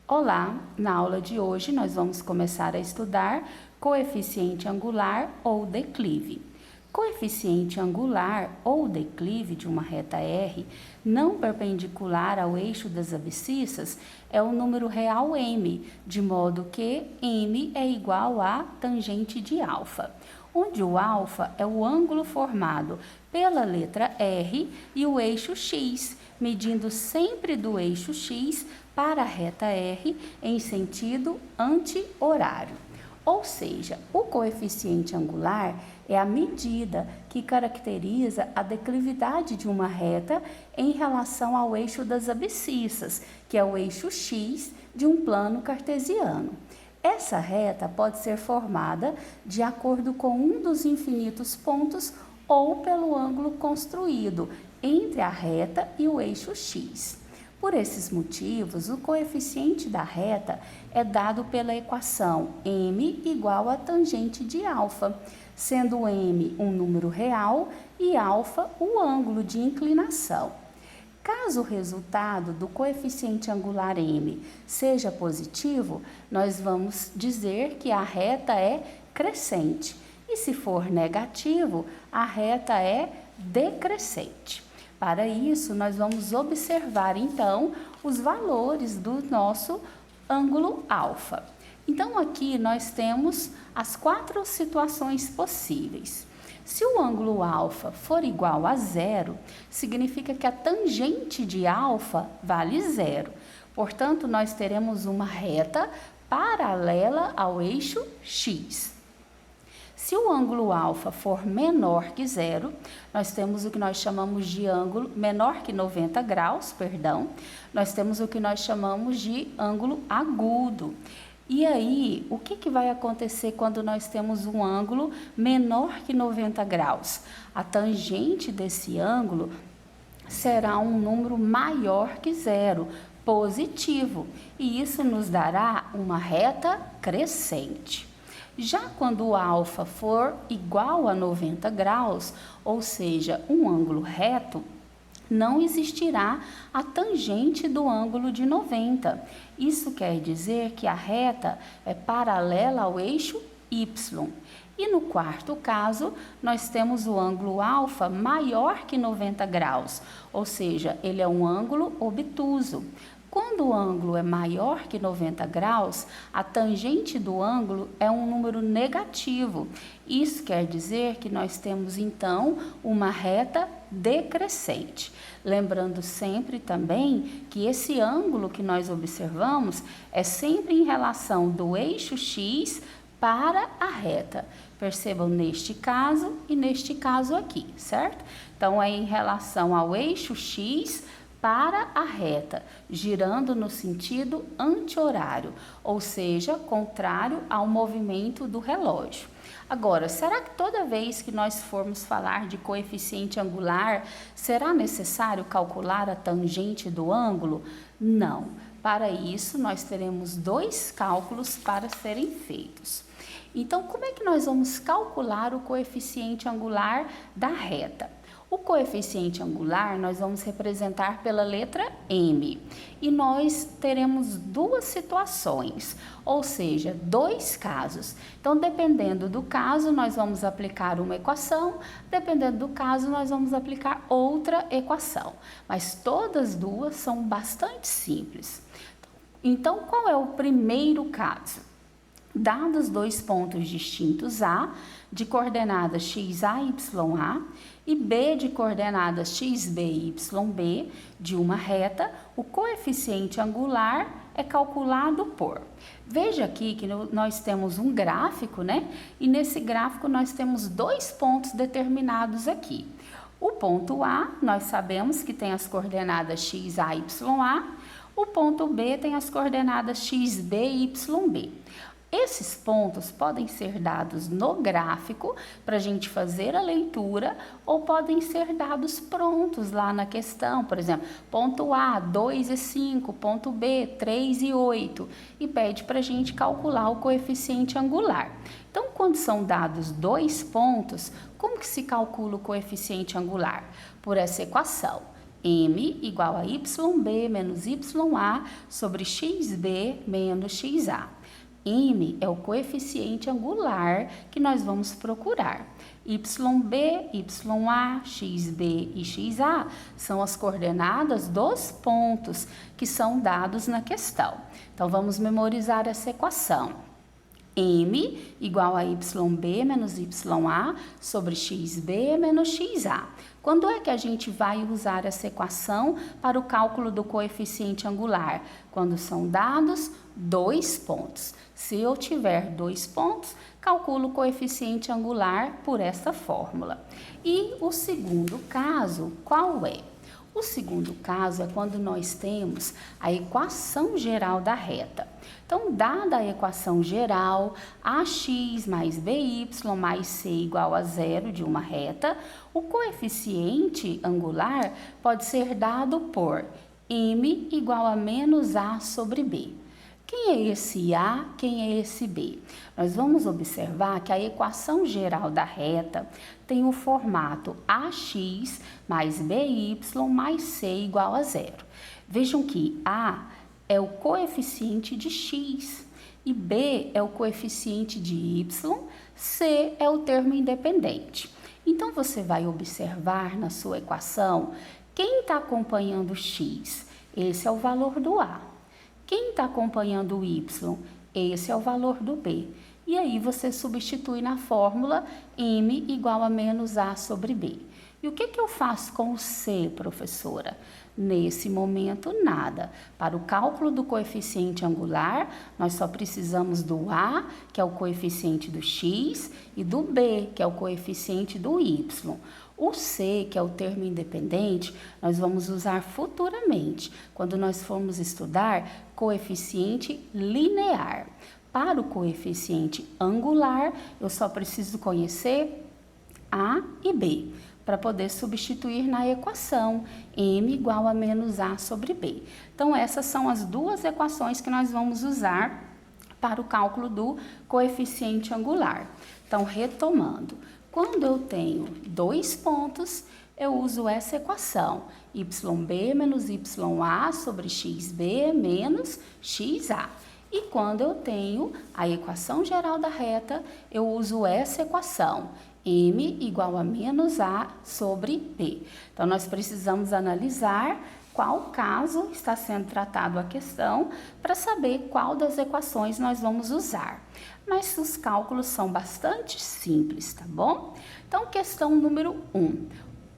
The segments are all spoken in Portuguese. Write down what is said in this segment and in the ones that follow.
Olá, na aula de hoje nós vamos começar a estudar coeficiente angular ou declive. Coeficiente angular ou declive de uma reta R não perpendicular ao eixo das abscissas é o número real m, de modo que m é igual a tangente de alfa, onde o alfa é o ângulo formado pela letra R e o eixo x, medindo sempre do eixo x para a reta R em sentido anti-horário. Ou seja, o coeficiente angular é a medida que caracteriza a declividade de uma reta em relação ao eixo das abscissas, que é o eixo x de um plano cartesiano. Essa reta pode ser formada de acordo com um dos infinitos pontos ou pelo ângulo construído entre a reta e o eixo x. Por esses motivos, o coeficiente da reta é dado pela equação m igual a tangente de alfa, sendo m um número real e alfa o ângulo de inclinação. Caso o resultado do coeficiente angular m seja positivo, nós vamos dizer que a reta é crescente, e se for negativo, a reta é decrescente. Para isso, nós vamos observar, então, os valores do nosso ângulo alfa. Então, aqui nós temos as 4 situações possíveis. Se o ângulo alfa for igual a zero, significa que a tangente de alfa vale zero. Portanto, nós teremos uma reta paralela ao eixo x. Se o ângulo alfa for menor que zero, nós temos o que nós chamamos de ângulo menor que 90 graus, nós temos o que nós chamamos de ângulo agudo. E aí, o que vai acontecer quando nós temos um ângulo menor que 90 graus? A tangente desse ângulo será um número maior que zero, positivo, e isso nos dará uma reta crescente. Já quando o alfa for igual a 90 graus, ou seja, um ângulo reto, não existirá a tangente do ângulo de 90. Isso quer dizer que a reta é paralela ao eixo y. E no quarto caso, nós temos o ângulo alfa maior que 90 graus, ou seja, ele é um ângulo obtuso. Quando o ângulo é maior que 90 graus, a tangente do ângulo é um número negativo. Isso quer dizer que nós temos, então, uma reta decrescente. Lembrando sempre também que esse ângulo que nós observamos é sempre em relação do eixo x para a reta. Percebam neste caso e neste caso aqui, certo? Então, é em relação ao eixo x para a reta, girando no sentido anti-horário, ou seja, contrário ao movimento do relógio. Agora, será que toda vez que nós formos falar de coeficiente angular, será necessário calcular a tangente do ângulo? Não. Para isso, nós teremos 2 cálculos para serem feitos. Então, como é que nós vamos calcular o coeficiente angular da reta? O coeficiente angular nós vamos representar pela letra m, e nós teremos 2 situações, ou seja, 2 casos. Então, dependendo do caso, nós vamos aplicar uma equação, dependendo do caso, nós vamos aplicar outra equação, mas todas 2 são bastante simples. Então, qual é o primeiro caso? Dados 2 pontos distintos A, de coordenadas xa, ya, e B de coordenadas xb e yb, de uma reta, o coeficiente angular é calculado por... Veja aqui que nós temos um gráfico, né? E nesse gráfico nós temos 2 pontos determinados aqui. O ponto A, nós sabemos que tem as coordenadas xa, ya. O ponto B tem as coordenadas xb e yb. Esses pontos podem ser dados no gráfico para a gente fazer a leitura, ou podem ser dados prontos lá na questão. Por exemplo, ponto A, 2 e 5, ponto B, 3 e 8, e pede para a gente calcular o coeficiente angular. Então, quando são dados 2 pontos, como que se calcula o coeficiente angular? Por essa equação. M igual a YB menos YA sobre XB menos XA. M é o coeficiente angular que nós vamos procurar. YB, YA, XB e XA são as coordenadas dos pontos que são dados na questão. Então, vamos memorizar essa equação. M igual a YB menos YA sobre XB menos XA. Quando é que a gente vai usar essa equação para o cálculo do coeficiente angular? Quando são dados 2 pontos. Se eu tiver 2 pontos, calculo o coeficiente angular por essa fórmula. E o segundo caso, qual é? O segundo caso é quando nós temos a equação geral da reta. Então, dada a equação geral, ax mais by mais c igual a zero de uma reta, o coeficiente angular pode ser dado por m igual a menos a sobre b. Quem é esse A? Quem é esse B? Nós vamos observar que a equação geral da reta tem o formato AX mais BY mais C igual a zero. Vejam que A é o coeficiente de X e B é o coeficiente de Y, C é o termo independente. Então, você vai observar na sua equação quem está acompanhando X. Esse é o valor do A. Quem está acompanhando o Y? Esse é o valor do B. E aí você substitui na fórmula M igual a menos A sobre B. E o que eu faço com o C, professora? Nesse momento, nada. Para o cálculo do coeficiente angular, nós só precisamos do A, que é o coeficiente do X, e do B, que é o coeficiente do Y. O C, que é o termo independente, nós vamos usar futuramente, quando nós formos estudar coeficiente linear. Para o coeficiente angular, eu só preciso conhecer A e B, para poder substituir na equação M igual a menos A sobre B. Então, essas são as duas equações que nós vamos usar para o cálculo do coeficiente angular. Então, retomando. Quando eu tenho 2 pontos, eu uso essa equação, YB menos YA sobre XB menos XA. E quando eu tenho a equação geral da reta, eu uso essa equação, M igual a menos A sobre B. Então, nós precisamos analisar qual caso está sendo tratado a questão para saber qual das equações nós vamos usar. Mas os cálculos são bastante simples, tá bom? Então, questão número 1.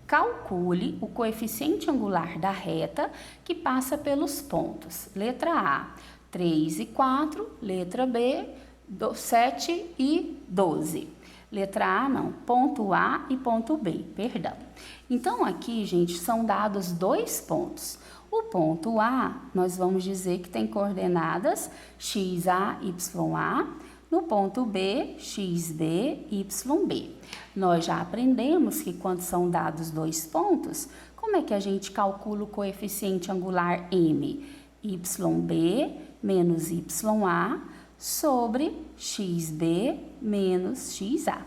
Calcule o coeficiente angular da reta que passa pelos pontos. Letra A, 3 e 4. Letra B, 7 e 12. Letra A, não. Ponto A e ponto B, perdão. Então, aqui, gente, são dados 2 pontos. O ponto A, nós vamos dizer que tem coordenadas XA, YA. No ponto B, XB, YB. Nós já aprendemos que quando são dados 2 pontos, como é que a gente calcula o coeficiente angular M? YB menos YA sobre XB menos XA.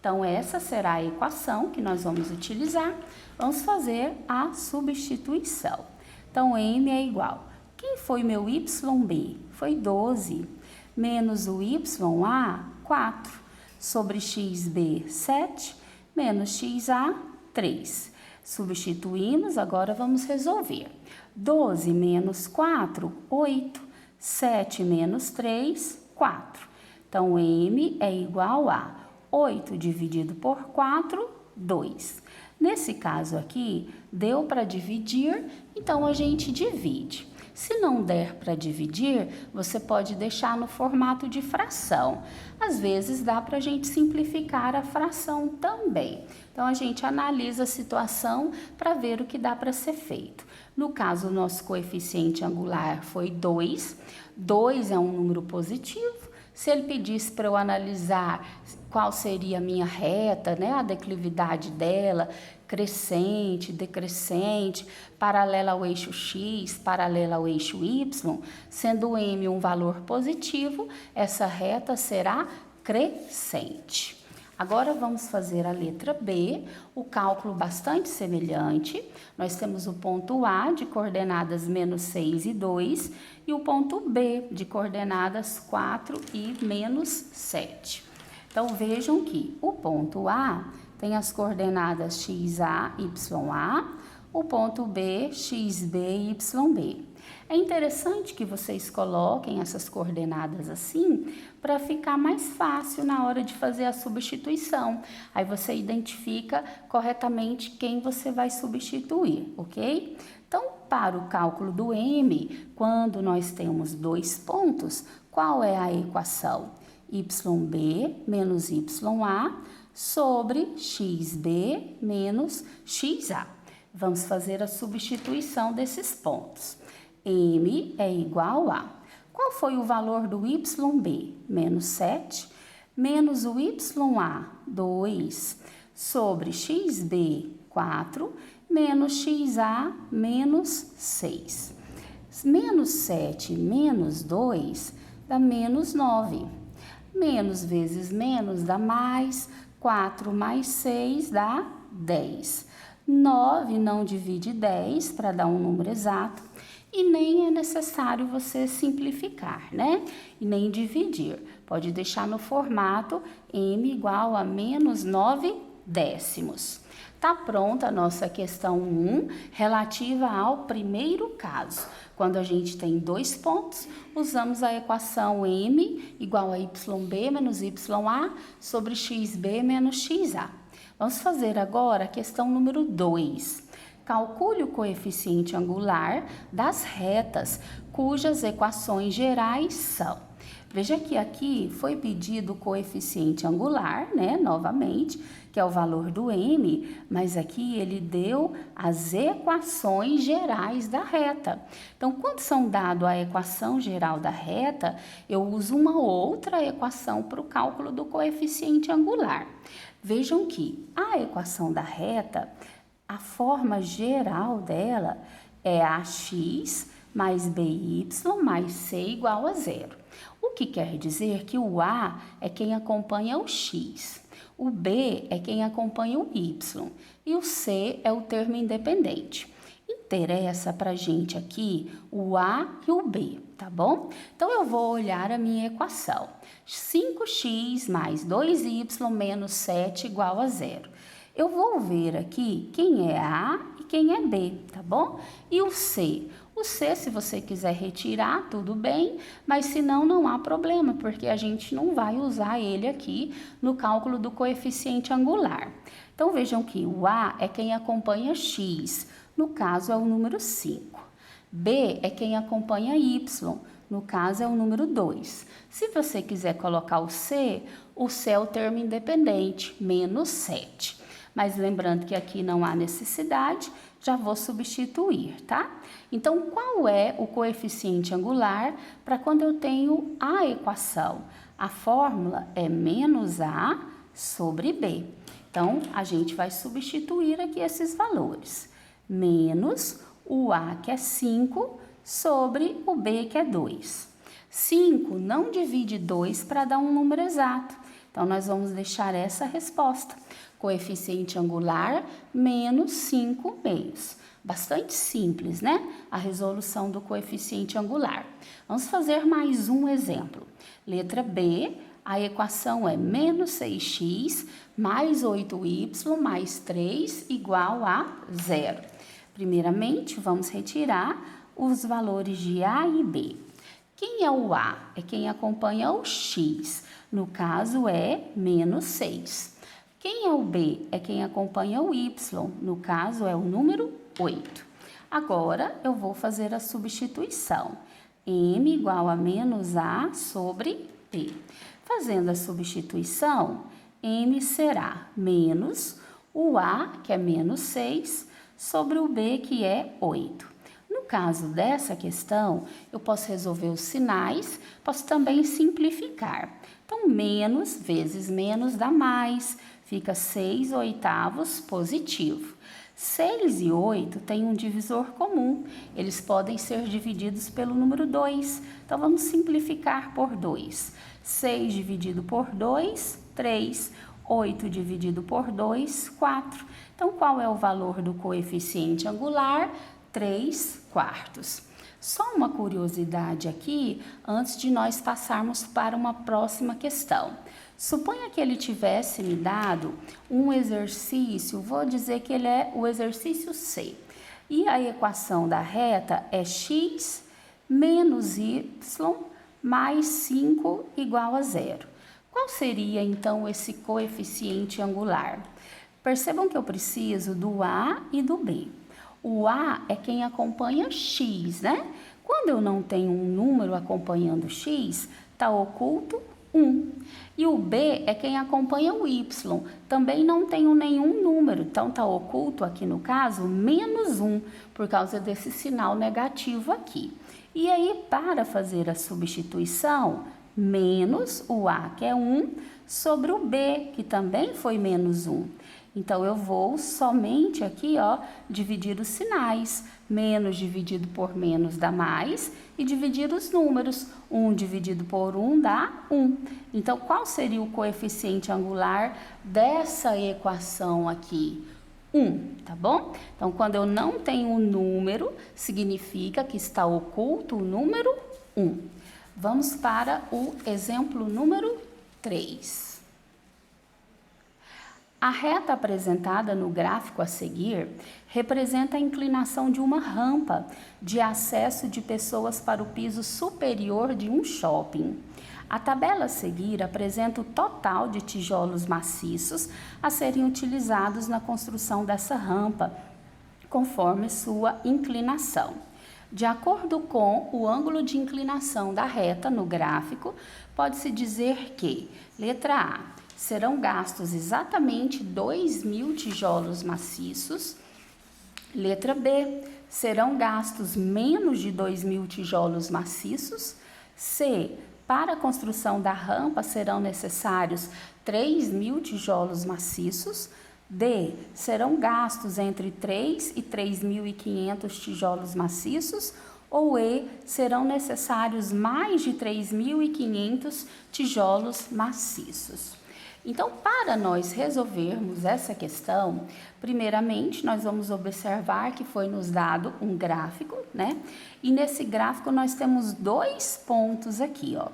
Então, essa será a equação que nós vamos utilizar. Vamos fazer a substituição. Então, M é igual. Quem foi meu YB? Foi 12. Menos o YA, 4. Sobre XB, 7. Menos XA, 3. Substituímos, agora vamos resolver. 12 menos 4, 8. 7 menos 3, 4. Então, M é igual a 8 dividido por 4, 2. Nesse caso aqui, deu para dividir, então a gente divide. Se não der para dividir, você pode deixar no formato de fração. Às vezes dá para a gente simplificar a fração também. Então, a gente analisa a situação para ver o que dá para ser feito. No caso, o nosso coeficiente angular foi 2. 2 é um número positivo. Se ele pedisse para eu analisar qual seria a minha reta, né, a declividade dela, crescente, decrescente, paralela ao eixo X, paralela ao eixo Y, sendo o M um valor positivo, essa reta será crescente. Agora vamos fazer a letra B, o cálculo bastante semelhante. Nós temos o ponto A de coordenadas menos 6 e 2 e o ponto B de coordenadas 4 e menos 7. Então vejam que o ponto A tem as coordenadas XA, YA, o ponto B, XB e YB. É interessante que vocês coloquem essas coordenadas assim para ficar mais fácil na hora de fazer a substituição. Aí você identifica corretamente quem você vai substituir, ok? Então, para o cálculo do M, quando nós temos dois pontos, qual é a equação? YB menos YA sobre XB menos XA. Vamos fazer a substituição desses pontos. M é igual a... Qual foi o valor do YB? Menos 7, menos o YA, 2, sobre XB, 4, menos XA, menos 6. Menos 7 menos 2 dá menos 9. Menos vezes menos dá mais, 4 mais 6 dá 10. 9 não divide 10 para dar um número exato e nem é necessário você simplificar, né? E nem dividir. Pode deixar no formato M igual a menos 9 décimos. Tá pronta a nossa questão 1 relativa ao primeiro caso. Quando a gente tem dois pontos, usamos a equação M igual a YB menos YA sobre XB menos XA. Vamos fazer agora a questão número 2. Calcule o coeficiente angular das retas cujas equações gerais são. Veja que aqui foi pedido o coeficiente angular, né, novamente, que é o valor do M, mas aqui ele deu as equações gerais da reta. Então, quando são dado a equação geral da reta, eu uso uma outra equação para o cálculo do coeficiente angular. Vejam que a equação da reta, a forma geral dela é AX mais BY mais C igual a zero. O que quer dizer que o A é quem acompanha o X, o B é quem acompanha o Y e o C é o termo independente. Interessa pra gente aqui o A e o B, tá bom? Então, eu vou olhar a minha equação. 5x mais 2y menos 7 igual a zero. Eu vou ver aqui quem é A e quem é B, tá bom? E o C? O C, se você quiser retirar, tudo bem, mas se não, não há problema, porque a gente não vai usar ele aqui no cálculo do coeficiente angular. Então, vejam que o A é quem acompanha X, no caso é o número 5. B é quem acompanha Y, no caso é o número 2. Se você quiser colocar o C é o termo independente, menos 7. Mas lembrando que aqui não há necessidade, já vou substituir, tá? Então, qual é o coeficiente angular para quando eu tenho a equação? A fórmula é menos A sobre B. Então, a gente vai substituir aqui esses valores. Menos o A, que é 5, sobre o B, que é 2. 5 não divide 2 para dar um número exato. Então, nós vamos deixar essa resposta. Coeficiente angular menos 5 meios. Bastante simples, né? A resolução do coeficiente angular. Vamos fazer mais um exemplo. Letra B, a equação é menos 6x mais 8y mais 3 igual a zero. Primeiramente, vamos retirar os valores de A e B. Quem é o A? É quem acompanha o X. No caso, é menos 6. Quem é o B? É quem acompanha o Y. No caso, é o número 8. Agora, eu vou fazer a substituição. M igual a menos A sobre B. Fazendo a substituição, M será menos o A, que é menos 6, sobre o B, que é 8. No caso dessa questão, eu posso resolver os sinais, posso também simplificar. Então, menos vezes menos dá mais, fica 6 oitavos positivo. 6 e 8 têm um divisor comum, eles podem ser divididos pelo número 2. Então, vamos simplificar por 2. 6 dividido por 2, 3. 8 dividido por 2, 4. Então, qual é o valor do coeficiente angular? 3/4. Só uma curiosidade aqui, antes de nós passarmos para uma próxima questão. Suponha que ele tivesse me dado um exercício, vou dizer que ele é o exercício C. E a equação da reta é x menos y mais 5 igual a 0. Qual seria, então, esse coeficiente angular? Percebam que eu preciso do A e do B. O A é quem acompanha x, né? Quando eu não tenho um número acompanhando x, está oculto 1. E o B é quem acompanha o y. Também não tenho nenhum número, então está oculto aqui no caso menos 1, por causa desse sinal negativo aqui. E aí, para fazer a substituição, menos o A, que é 1, sobre o B, que também foi menos 1. Então, eu vou somente aqui, ó, dividir os sinais. Menos dividido por menos dá mais, e dividir os números. 1 dividido por 1 dá 1. Então, qual seria o coeficiente angular dessa equação aqui? 1, tá bom? Então, quando eu não tenho um número, significa que está oculto o número 1. Vamos para o exemplo número 3. A reta apresentada no gráfico a seguir representa a inclinação de uma rampa de acesso de pessoas para o piso superior de um shopping. A tabela a seguir apresenta o total de tijolos maciços a serem utilizados na construção dessa rampa, conforme sua inclinação. De acordo com o ângulo de inclinação da reta no gráfico, pode-se dizer que, letra A, serão gastos exatamente 2.000 tijolos maciços. Letra B, serão gastos menos de 2.000 tijolos maciços. C, para a construção da rampa serão necessários 3.000 tijolos maciços. D, serão gastos entre 3 e 3.500 tijolos maciços. Ou E, serão necessários mais de 3.500 tijolos maciços. Então, para nós resolvermos essa questão, primeiramente nós vamos observar que foi nos dado um gráfico, né? E nesse gráfico nós temos 2 pontos aqui, ó.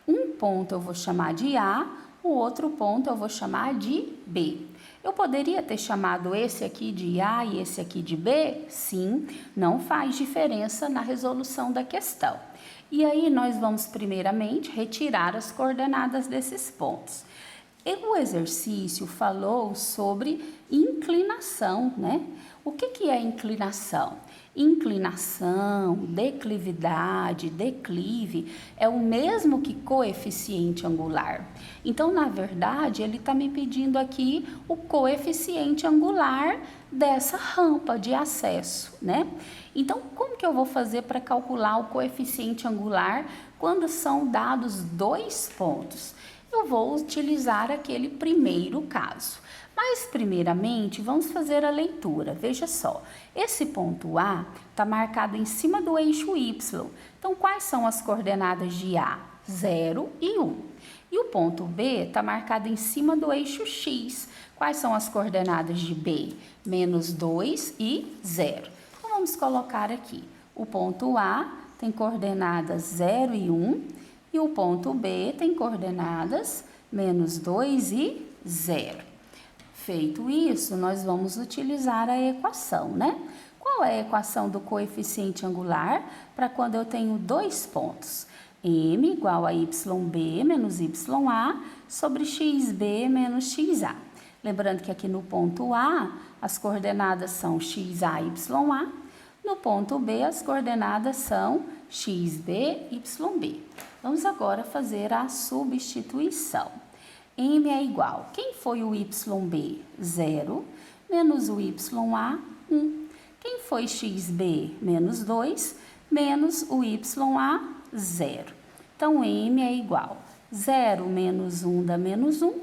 Um ponto eu vou chamar de A, o outro ponto eu vou chamar de B. Eu poderia ter chamado esse aqui de A e esse aqui de B? Sim, não faz diferença na resolução da questão. E aí nós vamos primeiramente retirar as coordenadas desses pontos. O exercício falou sobre inclinação, né? O que é inclinação? Inclinação, declividade, declive é o mesmo que coeficiente angular. Então, na verdade, ele está me pedindo aqui o coeficiente angular dessa rampa de acesso, né? Então, como que eu vou fazer para calcular o coeficiente angular quando são dados 2 pontos? Eu vou utilizar aquele primeiro caso. Mas, primeiramente, vamos fazer a leitura. Veja só, esse ponto A está marcado em cima do eixo Y. Então, quais são as coordenadas de A? 0 e 1. E o ponto B está marcado em cima do eixo X. Quais são as coordenadas de B? Menos 2 e 0. Então, vamos colocar aqui. O ponto A tem coordenadas 0 e 1. E o ponto B tem coordenadas menos 2 e 0. Feito isso, nós vamos utilizar a equação, né? Qual é a equação do coeficiente angular para quando eu tenho 2 pontos? M igual a YB menos YA sobre XB menos XA. Lembrando que aqui no ponto A, as coordenadas são XA e YA. No ponto B, as coordenadas são XB, YB. Vamos agora fazer a substituição. M é igual, quem foi o YB? 0, menos o YA, 1. Quem foi XB? Menos 2, menos o YA, 0. Então, M é igual, 0 menos 1 dá menos 1,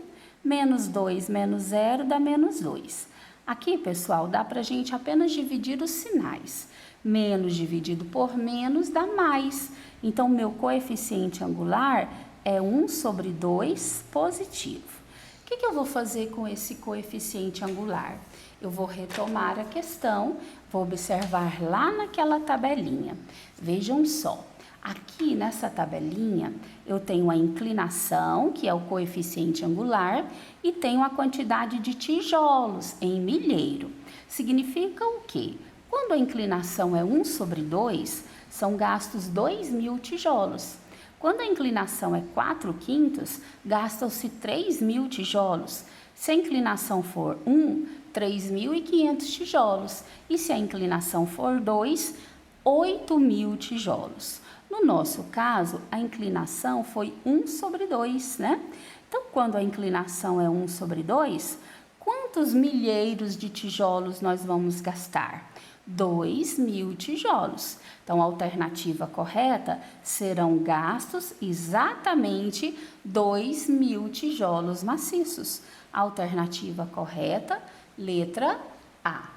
menos 2 menos 0 dá menos 2. Aqui, pessoal, dá para a gente apenas dividir os sinais. Menos dividido por menos dá mais. Então, meu coeficiente angular é 1 sobre 2 positivo. O que eu vou fazer com esse coeficiente angular? Eu vou retomar a questão, vou observar lá naquela tabelinha. Vejam só, aqui nessa tabelinha eu tenho a inclinação, que é o coeficiente angular, e tenho a quantidade de tijolos em milheiro. Significa o quê? Quando a inclinação é 1/2, são gastos 2.000 tijolos. Quando a inclinação é 4/5, gastam-se 3.000 tijolos. Se a inclinação for 1, 3.500 tijolos. E se a inclinação for 2, 8.000 tijolos. No nosso caso, a inclinação foi 1/2, né? Então, quando a inclinação é 1/2, quantos milheiros de tijolos nós vamos gastar? 2.000 tijolos. Então, a alternativa correta serão gastos exatamente 2.000 tijolos maciços. A alternativa correta, letra A.